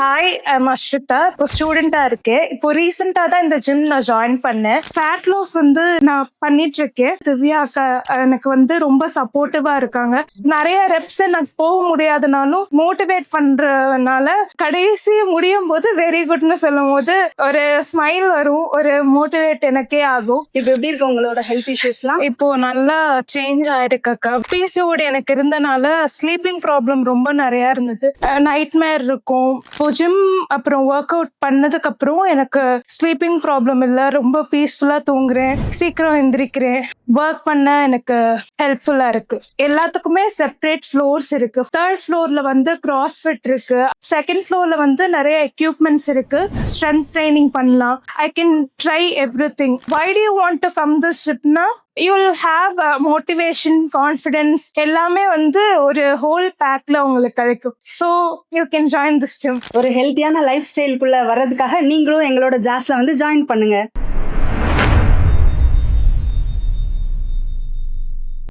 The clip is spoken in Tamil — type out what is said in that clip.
Hi, I'm அஸ்ரிதா. இப்போ ஸ்டூடெண்டா இருக்கேன். இப்போ ரீசெண்டா தான் இந்த ஜிம் நான் ஜாயின் பண்ணேன். ஃபேட் லாஸ் வந்து நான் பண்ணிட்டு இருக்கேன். திவ்யா அக்கா எனக்கு வந்து ரொம்ப சப்போர்ட்டிவா இருக்காங்க. நிறைய ரெப்ஸ் எனக்கு போக முடியாதுனாலும் மோட்டிவேட் பண்றதுனால கடைசி முடியும் போது வெரி குட்னு சொல்லும் போது ஒரு ஸ்மைல் வரும், ஒரு மோட்டிவேட் எனக்கே ஆகும். இப்போ எப்படி இருக்கு உங்களோட ஹெல்த் இஷ்யூஸ்லாம்? இப்போ நல்லா சேஞ்ச் ஆயிருக்கு அக்கா. பிசிஓடி எனக்கு இருந்தனால ஸ்லீப்பிங் ப்ராப்ளம் ரொம்ப நிறைய இருந்தது. நைட்மேர் இருக்கும். இப்போ ஜிம் அப்புறம் ஒர்க் அவுட் பண்ணதுக்கு அப்புறம் எனக்கு ஸ்லீப்பிங் ப்ராப்ளம் இல்லை. ரொம்ப பீஸ்ஃபுல்லா தூங்குறேன், சீக்கிரம் எந்திரிக்கிறேன். ஒர்க் பண்ண எனக்கு ஹெல்ப்ஃபுல்லா இருக்கு. எல்லாத்துக்குமே செப்பரேட் ஃப்ளோர்ஸ் இருக்கு. 3rd ஃப்ளோர்ல வந்து கிராஸ்ஃபிட் இருக்கு. 2nd ஃப்ளோர்ல வந்து நிறைய எக்யூப்மெண்ட்ஸ் இருக்கு. ஸ்ட்ரென்த் ட்ரைனிங் பண்ணலாம். I can try everything. Why do you want to come this ஜிம்னா you will have motivation, confidence எல்லாமே வந்து ஒரு ஹோல் பேக்ல உங்களுக்கு கிடைக்கும். So you can join this gym. ஒரு ஹெல்த்தியான லைஃப் ஸ்டைலுக்குள்ள வர்றதுக்காக நீங்களும் எங்களோட ஜாஸ்ல வந்து ஜாயின் பண்ணுங்க.